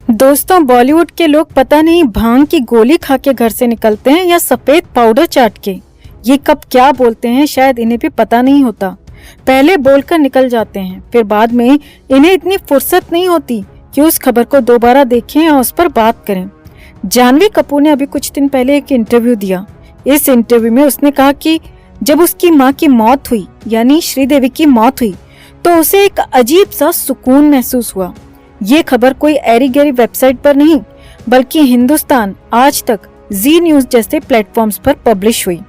दोस्तों, बॉलीवुड के लोग पता नहीं भांग की गोली खा के घर से निकलते हैं या सफेद पाउडर चाट के। ये कब क्या बोलते हैं शायद इन्हें भी पता नहीं होता। पहले बोलकर निकल जाते हैं, फिर बाद में इन्हें इतनी फुर्सत नहीं होती कि उस खबर को दोबारा देखें या उस पर बात करें। जानवी कपूर ने अभी कुछ दिन पहले एक इंटरव्यू दिया। इस इंटरव्यू में उसने कहा कि जब उसकी माँ की मौत हुई, यानी श्रीदेवी की मौत हुई, तो उसे एक अजीब सा सुकून महसूस हुआ। ये खबर कोई ऐरी गैरी वेबसाइट पर नहीं, बल्कि हिंदुस्तान आज तक, जी न्यूज जैसे प्लेटफॉर्म्स पर पब्लिश हुई।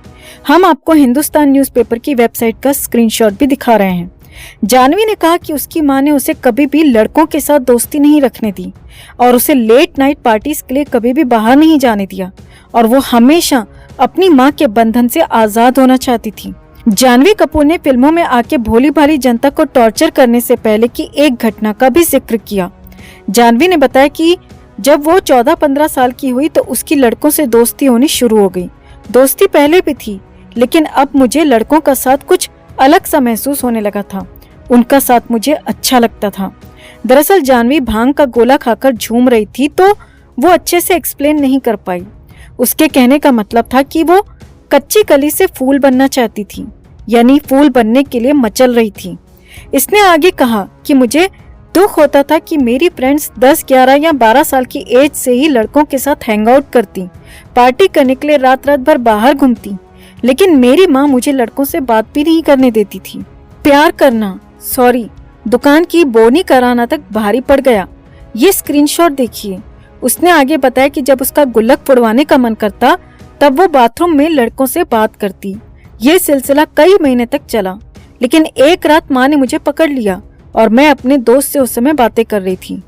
हम आपको हिंदुस्तान न्यूज़पेपर की वेबसाइट का स्क्रीनशॉट भी दिखा रहे हैं। जानवी ने कहा कि उसकी मां ने उसे कभी भी लड़कों के साथ दोस्ती नहीं रखने दी और उसे लेट नाइट पार्टीज के लिए कभी भी बाहर नहीं जाने दिया, और वो हमेशा अपनी मां के बंधन से आजाद होना चाहती थी। जानवी कपूर ने फिल्मों में आके भोली भाली जनता को टॉर्चर करने से पहले की एक घटना का भी जिक्र किया। जानवी ने बताया कि जब वो 14-15 साल की हुई तो उसकी लड़कों से दोस्ती होनी शुरू हो गई। दोस्ती पहले भी थी, लेकिन अब मुझे लड़कों का साथ कुछ अलग सा महसूस होने लगा था। उनका साथ मुझे अच्छा लगता था। दरअसल जानवी भांग का गोला खाकर झूम रही थी, तो वो अच्छे से एक्सप्लेन नहीं कर पाई। उसके कहने का मतलब था कि वो कच्ची कली से फूल बनना चाहती थी, यानी फूल बनने के लिए मचल रही थी। इसने आगे कहा कि मुझे दुख होता था कि मेरी फ्रेंड्स 10, 11 या 12 साल की एज से ही लड़कों के साथ हैंग आउट करती, पार्टी करने के लिए रात रात भर बाहर घूमती, लेकिन मेरी माँ मुझे लड़कों से बात भी नहीं करने देती थी। प्यार करना, दुकान की बोनी कराना तक भारी पड़ गया। ये स्क्रीनशॉट देखिए। उसने आगे बताया कि जब उसका गुल्लक फुड़वाने का मन करता तब वो बाथरूम में लड़कों से बात करती। ये सिलसिला कई महीने तक चला, लेकिन एक रात माँ ने मुझे पकड़ लिया और मैं अपने दोस्त से उस समय बातें कर रही थी।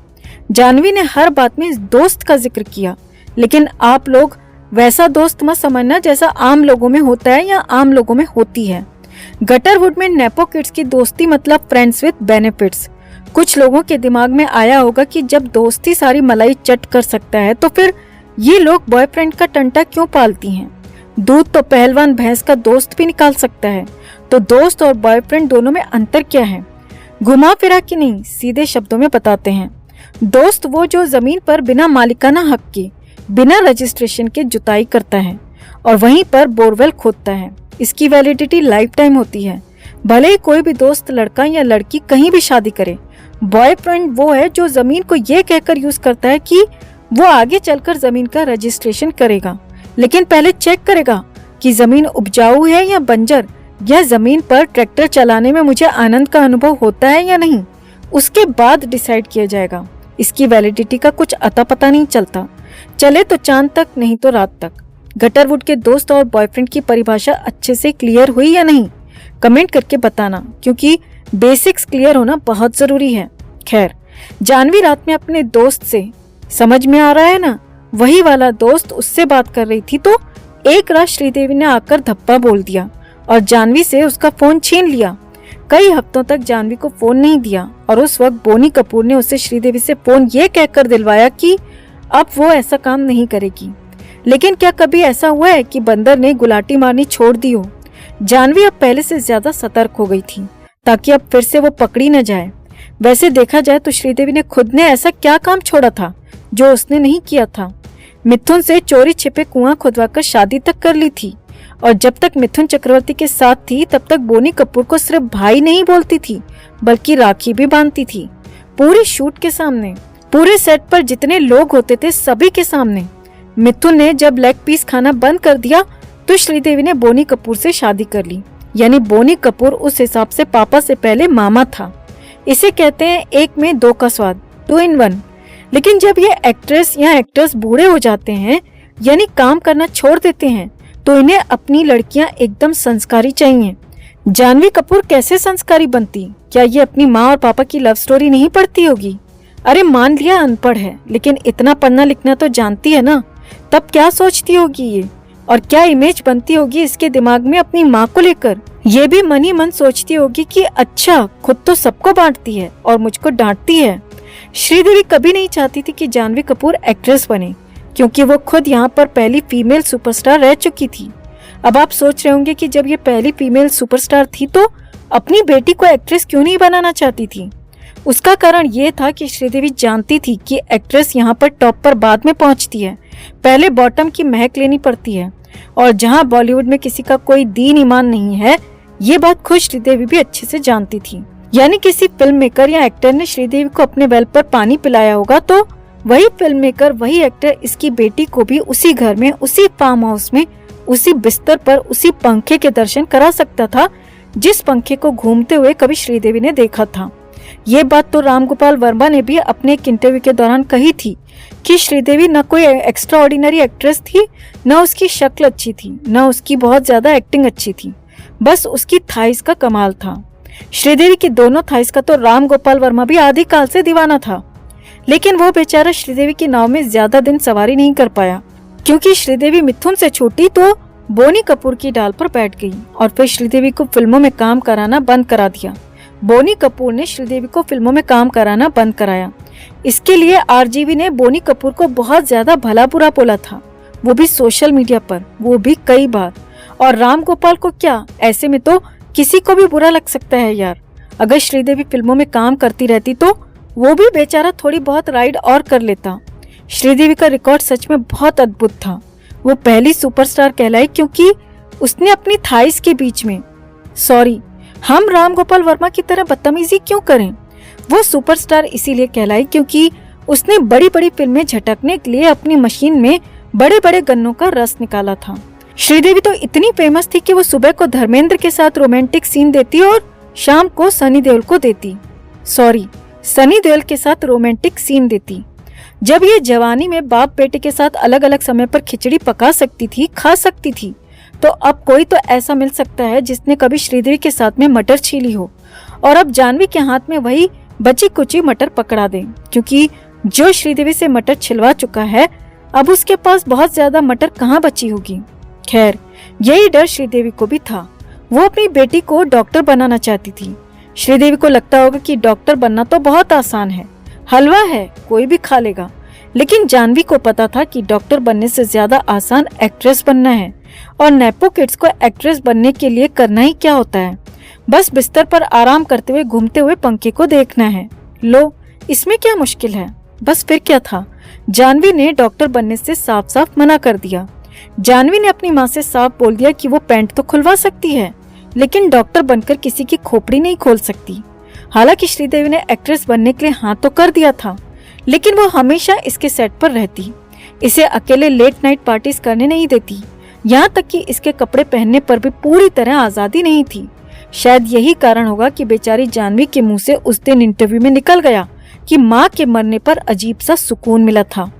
जानवी ने हर बात में इस दोस्त का जिक्र किया, लेकिन आप लोग वैसा दोस्त मत समझना जैसा आम लोगों में होता है या आम लोगों में होती है। गटरवुड में नेपो किड्स की दोस्ती मतलब फ्रेंड्स विद बेनिफिट्स। कुछ लोगों के दिमाग में आया होगा कि जब दोस्ती सारी मलाई चट कर सकता है तो फिर ये लोग बॉयफ्रेंड का टंटा क्यों पालती हैं। दूध तो पहलवान भैंस का दोस्त भी निकाल सकता है, तो दोस्त और बॉयफ्रेंड दोनों में अंतर क्या है? घुमा फिरा के नहीं, सीधे शब्दों में बताते हैं। दोस्त वो जो जमीन पर बिना मालिकाना हक के, बिना रजिस्ट्रेशन के जुताई करता है और वहीं पर बोरवेल खोदता है। इसकी वैलिडिटी लाइफ टाइम होती है, भले ही कोई भी दोस्त लड़का या लड़की कहीं भी शादी करे। बॉयफ्रेंड वो है जो जमीन को ये कहकर यूज करता है कि वो आगे चलकर जमीन का रजिस्ट्रेशन करेगा, लेकिन पहले चेक करेगा कि जमीन उपजाऊ है या बंजर, या जमीन पर ट्रैक्टर चलाने में मुझे आनंद का अनुभव होता है या नहीं, उसके बाद डिसाइड किया जाएगा। इसकी वैलिडिटी का कुछ अता पता नहीं चलता, चले तो चांद तक, नहीं तो रात तक। गटरवुड के दोस्त और बॉयफ्रेंड की परिभाषा अच्छे से क्लियर हुई या नहीं, कमेंट करके बताना, क्योंकि बेसिक्स क्लियर होना बहुत जरूरी है। खैर, जानवी रात में अपने दोस्त से, समझ में आ रहा है ना, वही वाला दोस्त, उससे बात कर रही थी तो एक रात श्रीदेवी ने आकर धप्पा बोल दिया और जानवी से उसका फोन छीन लिया। कई हफ्तों तक जानवी को फोन नहीं दिया और उस वक्त बोनी कपूर ने उसे श्रीदेवी से फोन ये कहकर दिलवाया कि अब वो ऐसा काम नहीं करेगी। लेकिन क्या कभी ऐसा हुआ है कि बंदर ने गुलाटी मारनी छोड़ दी हो? जानवी अब पहले से ज्यादा सतर्क हो गई थी ताकि अब फिर से वो पकड़ी न जाए। वैसे देखा जाए तो श्रीदेवी ने खुद ने ऐसा क्या काम छोड़ा था जो उसने नहीं किया था? मिथुन से चोरी छिपे कुआं खुदवाकर शादी तक कर ली थी, और जब तक मिथुन चक्रवर्ती के साथ थी तब तक बोनी कपूर को सिर्फ भाई नहीं बोलती थी, बल्कि राखी भी बांधती थी। पूरे शूट के सामने, पूरे सेट पर जितने लोग होते थे सभी के सामने। मिथुन ने जब लेग पीस खाना बंद कर दिया तो श्रीदेवी ने बोनी कपूर से शादी कर ली, यानी बोनी कपूर उस हिसाब से पापा से पहले मामा था। इसे कहते हैं एक में दो का स्वाद, 2 in 1। लेकिन जब ये एक्ट्रेस या एक्टर्स बूढ़े हो जाते हैं, यानी काम करना छोड़ देते हैं, तो इन्हें अपनी लड़कियां एकदम संस्कारी चाहिए। जानवी कपूर कैसे संस्कारी बनती? क्या ये अपनी माँ और पापा की लव स्टोरी नहीं पढ़ती होगी? अरे मान लिया अनपढ़ है, लेकिन इतना पढ़ना लिखना तो जानती है ना। तब क्या सोचती होगी ये, और क्या इमेज बनती होगी इसके दिमाग में अपनी माँ को लेकर? ये भी मन ही मन सोचती होगी कि अच्छा, खुद तो सबको बांटती है और मुझको डांटती है। श्रीदेवी कभी नहीं चाहती थी कि जानवी कपूर एक्ट्रेस बने, क्योंकि वो खुद यहाँ पर पहली फीमेल सुपरस्टार रह चुकी थी। अब आप सोच रहे होंगे कि जब ये पहली फीमेल सुपरस्टार थी तो अपनी बेटी को एक्ट्रेस क्यों नहीं बनाना चाहती थी? उसका कारण ये था कि श्रीदेवी जानती थी कि एक्ट्रेस यहाँ पर टॉप पर बाद में पहुंचती है, पहले बॉटम की महक लेनी पड़ती है, और जहाँ बॉलीवुड में किसी का कोई दीन ईमान नहीं है, ये बात खुद श्रीदेवी भी अच्छे से जानती थी। यानी किसी फिल्म मेकर या एक्टर ने श्रीदेवी को अपने वेल पर पानी पिलाया होगा तो वही फिल्म मेकर, वही एक्टर इसकी बेटी को भी उसी घर में, उसी फार्म हाउस में, उसी बिस्तर पर, उसी पंखे के दर्शन करा सकता था जिस पंखे को घूमते हुए कभी श्रीदेवी ने देखा था। ये बात तो राम गोपाल वर्मा ने भी अपने एक इंटरव्यू के दौरान कही थी कि श्रीदेवी न कोई एक्स्ट्रा ऑर्डिनरी एक्ट्रेस थी, न उसकी शक्ल अच्छी थी, न उसकी बहुत ज्यादा एक्टिंग अच्छी थी, बस उसकी थाइस का कमाल था। श्रीदेवी की दोनों थाइस का तो राम गोपाल वर्मा भी आदि काल से दीवाना था, लेकिन वो बेचारा श्रीदेवी की नाव में ज्यादा दिन सवारी नहीं कर पाया, क्योंकि श्रीदेवी मिथुन से छूटी तो बोनी कपूर की डाल पर बैठ गई और फिर श्रीदेवी को फिल्मों में काम कराना बंद करा दिया। बोनी कपूर ने श्रीदेवी को फिल्मों में काम कराना बंद कराया। इसके लिए आरजीवी ने बोनी कपूर को बहुत ज्यादा भला बुरा बोला था, वो भी सोशल मीडिया पर, वो भी कई बार। और राम गोपाल को क्या, ऐसे में तो किसी को भी बुरा लग सकता है यार। अगर श्रीदेवी फिल्मों में काम करती रहती तो वो भी बेचारा थोड़ी बहुत राइड और कर लेता। श्रीदेवी का रिकॉर्ड सच में बहुत अद्भुत था। वो पहली सुपरस्टार कहलाई क्योंकि उसने अपनी थाइस के बीच में, सॉरी, हम राम गोपाल वर्मा की तरह बदतमीजी क्यों करें, वो सुपरस्टार इसीलिए कहलाई क्योंकि उसने बड़ी बड़ी फिल्में झटकने के लिए अपनी मशीन में बड़े बड़े गन्नों का रस निकाला था। श्रीदेवी तो इतनी फेमस थी कि वो सुबह को धर्मेंद्र के साथ रोमांटिक सीन देती और शाम को सनी देओल को देती, सॉरी, सनी देओल के साथ रोमांटिक सीन देती। जब ये जवानी में बाप बेटे के साथ अलग अलग समय पर खिचड़ी पका सकती थी, खा सकती थी, तो अब कोई तो ऐसा मिल सकता है जिसने कभी श्रीदेवी के साथ में मटर छीली हो और अब जानवी के हाथ में वही बची कुची मटर पकड़ा दे, क्योंकि जो श्रीदेवी से मटर छिलवा चुका है अब उसके पास बहुत ज्यादा मटर कहाँ बची होगी। खैर, यही डर श्रीदेवी को भी था। वो अपनी बेटी को डॉक्टर बनाना चाहती थी। श्रीदेवी को लगता होगा कि डॉक्टर बनना तो बहुत आसान है, हलवा है, कोई भी खा लेगा, लेकिन जानवी को पता था कि डॉक्टर बनने से ज्यादा आसान एक्ट्रेस बनना है, और नेपो किड्स को एक्ट्रेस बनने के लिए करना ही क्या होता है, बस बिस्तर पर आराम करते हुए घूमते हुए पंखे को देखना है। लो, इसमें क्या मुश्किल है। बस फिर क्या था, जानवी ने डॉक्टर बनने से साफ साफ मना कर दिया। जानवी ने अपनी माँ से साफ बोल दिया कि वो पैंट तो खुलवा सकती है, लेकिन डॉक्टर बनकर किसी की खोपड़ी नहीं खोल सकती। हालांकि श्रीदेवी ने एक्ट्रेस बनने के लिए हाँ तो कर दिया था, लेकिन वो हमेशा इसके सेट पर रहती, इसे अकेले लेट नाइट पार्टीज करने नहीं देती, यहाँ तक कि इसके कपड़े पहनने पर भी पूरी तरह आजादी नहीं थी। शायद यही कारण होगा कि बेचारी जानवी के मुंह से उस दिन इंटरव्यू में निकल गया कि माँ के मरने पर अजीब सा सुकून मिला था।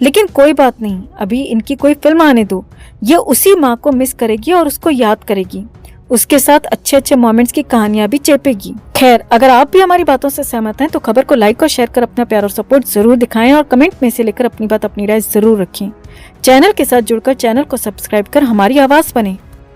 लेकिन कोई बात नहीं, अभी इनकी कोई फिल्म आने दो, ये उसी माँ को मिस करेगी और उसको याद करेगी, उसके साथ अच्छे अच्छे मोमेंट्स की कहानियां भी चेपेगी। खैर, अगर आप भी हमारी बातों से सहमत हैं तो खबर को लाइक और शेयर कर अपना प्यार और सपोर्ट जरूर दिखाएं और कमेंट में से लेकर अपनी बात, अपनी राय जरूर रखें। चैनल के साथ जुड़कर चैनल को सब्सक्राइब कर हमारी आवाज बने।